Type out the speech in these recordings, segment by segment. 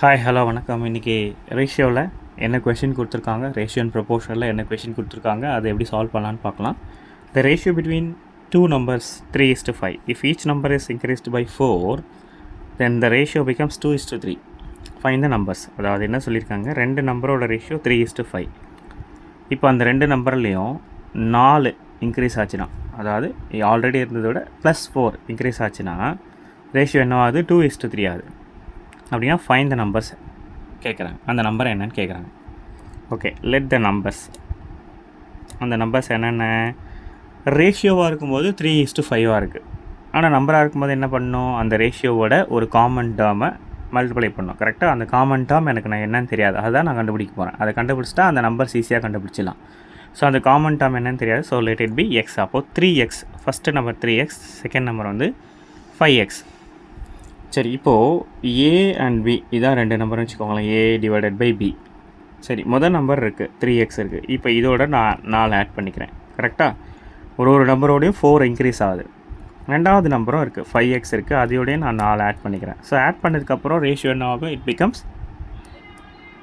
Hi hello வணக்கம். இன்றைக்கி ரேஷியோவில் என்ன கொஷின் கொடுத்துருக்காங்க, ரேஷியோ அண்ட் ப்ரொபோர்ஷனில் என்ன கொஷின் கொடுத்துருக்காங்க, அதை எப்படி சால்வ் பண்ணலான்னு பார்க்கலாம். The ratio between two numbers 3:5. If each number is increased by 4, then the ratio becomes 2:3. Find the numbers. அதாவது என்ன சொல்லியிருக்காங்க, ரெண்டு நம்பரோட ரேஷியோ 3:5. இப்போ அந்த ரெண்டு நம்பர்லேயும் 4 இன்க்ரீஸ் ஆச்சுன்னா, அதாவது ஆல்ரெடி இருந்ததோட +4 இன்க்ரீஸ் ஆச்சுன்னா ரேஷியோ என்ன ஆகுது, 2:3 ஆகுது. அப்படின்னா ஃபைண்ட் த நம்பர்ஸ் கேட்குறாங்க. அந்த நம்பர் என்னன்னு கேட்குறாங்க. Okay, let the numbers. அந்த நம்பர்ஸ் என்னென்ன, ரேஷியோவாக இருக்கும்போது 3:5 இருக்குது. ஆனால் நம்பராக இருக்கும்போது என்ன பண்ணணும், அந்த ரேஷியோவோட ஒரு காமன் டேர்மை மல்டிப்ளை பண்ணணும். கரெக்டாக அந்த காமன் டேர்ம் எனக்கு நான் என்னன்னு தெரியாது, அதுதான் நான் கண்டுபிடிக்க போகிறேன். அதை கண்டுபிடிச்சிட்டா அந்த நம்பர்ஸ் ஈஸியாக கண்டுபிடிச்சிடலாம். ஸோ அந்த காமன் டேர்ம் என்னன்னு தெரியாது. So let it be X. அப்போது 3x, first number 3x, second number வந்து 5x. சரி, இப்போது ஏ அண்ட் பி இதான் ரெண்டு நம்பர்னு வச்சுக்கோங்களேன், ஏ டிவைடட் பை பி. சரி, முதல் நம்பர் இருக்குது 3x இருக்குது. இப்போ இதோட நான் 4 ஆட் பண்ணிக்கிறேன். கரெக்டாக ஒரு நம்பரோடையும் 4 இன்க்ரீஸ் ஆகுது. ரெண்டாவது நம்பரும் இருக்குது 5x இருக்குது, அதோடையும் நான் 4 ஆட் பண்ணிக்கிறேன். ஸோ ஆட் பண்ணதுக்கப்புறம் ரேஷியோ என்ன ஆகும், இட் பிகம்ஸ்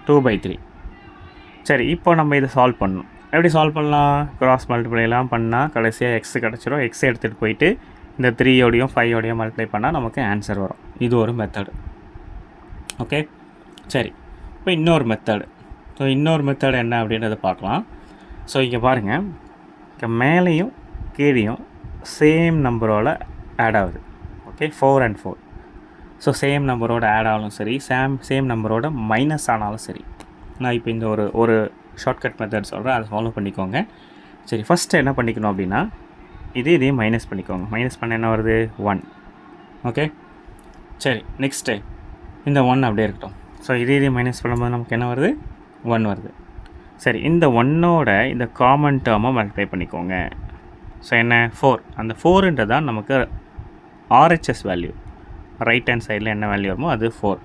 2/3. சரி, இப்போ நம்ம இதை சால்வ் பண்ணணும். எப்படி சால்வ் பண்ணலாம், கிராஸ் மல்டிப்ளைலாம் பண்ணால் கடைசியாக எக்ஸ் கிடச்சிரும். எக்ஸ் எடுத்துகிட்டு போயிட்டு இந்த 3யோடையும் 5யோடையும் மல்டிப்ளை பண்ணால் நமக்கு ஆன்சர் வரும். இது ஒரு மெத்தடு. ஓகே, சரி, இப்போ இன்னொரு மெத்தடு. ஸோ இன்னொரு மெத்தடு என்ன அப்படின்றத பார்க்கலாம். ஸோ இங்கே பாருங்கள், இங்கே மேலேயும் கீழேயும் சேம் நம்பரோட ஆட் ஆகுது. Okay, 4 and 4. ஸோ சேம் நம்பரோட ஆட் ஆனாலும் சரி, சேம் நம்பரோட மைனஸ் ஆனாலும் சரி. நான் இப்போ இந்த ஒரு ஷார்ட்கட் மெத்தட் சொல்கிறேன், அதை ஃபாலோ பண்ணிக்கோங்க. சரி, ஃபஸ்ட்டு என்ன பண்ணிக்கணும் அப்படின்னா, இதையும் மைனஸ் பண்ணிக்கோங்க. மைனஸ் பண்ண என்ன வருது, 1. ஓகே, சரி, நெக்ஸ்ட்டு இந்த 1 அப்படியே இருக்கட்டும். ஸோ இதையும் மைனஸ் பண்ணும்போது நமக்கு என்ன வருது, 1 வருது. சரி, இந்த 1ஓட இந்த காமன் டேர்மை மல்டிப்ளை பண்ணிக்கோங்க. ஸோ என்ன, 4. அந்த 4ன்றதான் நமக்கு RHS வேல்யூ. ரைட் ஹேண்ட் சைடில் என்ன வேல்யூ வருமோ அது 4.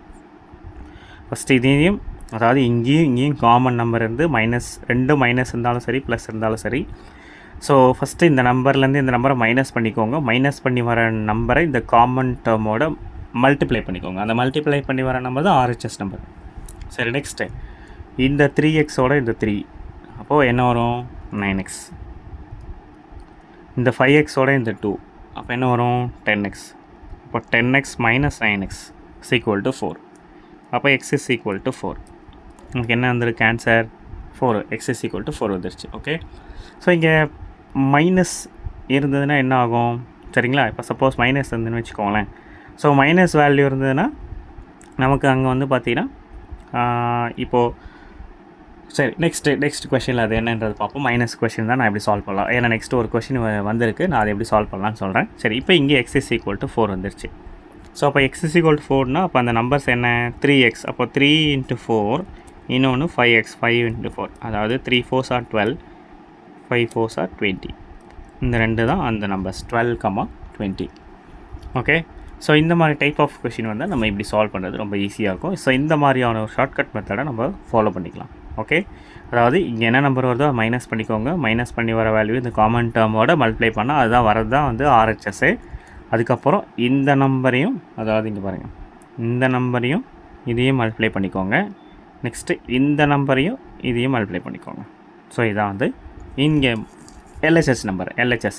ஃபஸ்ட்டு இதையும், அதாவது இங்கேயும் காமன் நம்பர் இருந்து ரெண்டு மைனஸ் இருந்தாலும் சரி, ப்ளஸ் இருந்தாலும் சரி. ஸோ ஃபஸ்ட்டு இந்த நம்பர்லேருந்து இந்த நம்பரை மைனஸ் பண்ணிக்கோங்க. மைனஸ் பண்ணி வர நம்பரை இந்த காமன் டேர்மோட மல்டிப்ளை பண்ணிக்கோங்க. அந்த மல்டிப்ளை பண்ணி வர நம்பர் தான் RHS நம்பர். சரி, நெக்ஸ்ட்டு இந்த 3xோட இந்த 3, அப்போது என்ன வரும், 9x. இந்த 5xோட இந்த 2, அப்போ என்ன வரும், 10x. அப்போ 10x minus 9x is equal to 4. அப்போ x is equal to 4. நமக்கு என்ன வந்திருக்கு answer, 4. x is equal to 4 வந்துருச்சு. ஓகே, ஸோ இங்கே மைனஸ் இருந்ததுன்னா என்ன ஆகும், சரிங்களா. இப்போ சப்போஸ் மைனஸ் இருந்ததுன்னு வச்சுக்கோங்களேன். ஸோ மைனஸ் வேல்யூ இருந்ததுன்னா நமக்கு அங்கே வந்து பார்த்திங்கன்னா இப்போது சரி, நெக்ஸ்ட் கொஷனில் அது என்னன்றது பார்ப்போம். மைனஸ் கொஷின் தான் நான் எப்படி சால்வ் பண்ணலாம், ஏன்னா நெக்ஸ்ட்டு ஒரு கொஷின் வந்திருக்கு, நான் அதை எப்படி சால்வ் பண்ணலான்னு சொல்கிறேன். சரி, இப்போ இங்கே x is equal to 4 வந்துருச்சு. ஸோ அப்போ x is equal to 4னா அப்போ அந்த நம்பர்ஸ் என்ன, 3x. அப்போ 3 × 4, இன்னொன்று 5x, 5 × 4, அதாவது 3 4s are 12, 5 4s are 20. இந்த ரெண்டு தான் அந்த நம்பர்ஸ், 12, 20. ஓகே, ஸோ இந்த மாதிரி டைப் ஆஃப் கொஷின் வந்து நம்ம இப்படி சால்வ் பண்ணுறது ரொம்ப ஈஸியாக இருக்கும். ஸோ இந்த மாதிரியான ஒரு ஷார்ட்கட் மெத்தடை நம்ம ஃபாலோ பண்ணிக்கலாம். ஓகே, அதாவது இங்கே என்ன நம்பர் வருதோ மைனஸ் பண்ணிக்கோங்க. மைனஸ் பண்ணி வர வேல்யூ இந்த காமன் டேர்மோட மல்டிப்ளை பண்ணால் அதுதான் வரது தான் வந்து RHS. அதுக்கப்புறம் இந்த நம்பரையும், அதாவது இங்கே பாருங்கள், இந்த நம்பரையும் இதையும் மல்டிப்ளை பண்ணிக்கோங்க. நெக்ஸ்ட்டு இந்த நம்பரையும் இதையும் மல்டிப்ளை பண்ணிக்கோங்க. ஸோ இதான் வந்து இங்கே LHS நம்பர், LHS.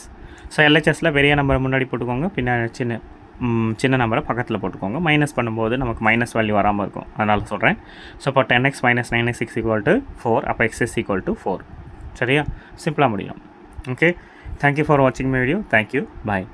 ஸோ LHSயில் பெரிய நம்பரை முன்னாடி போட்டுக்கோங்க, பின்னாடி சின்ன நம்பரை பக்கத்தில் போட்டுக்கோங்க. மைனஸ் பண்ணும்போது நமக்கு மைனஸ் வேல்யூ வராமல் இருக்கும், அதனால் சொல்கிறேன். ஸோ இப்போ 10x minus 9x is equal to 4. அப்போ x is equal to 4. சரியா, சிம்பிளாக முடியும். ஓகே, தேங்க்யூ ஃபார் வாட்சிங் மை வீடியோ. Thank you, bye.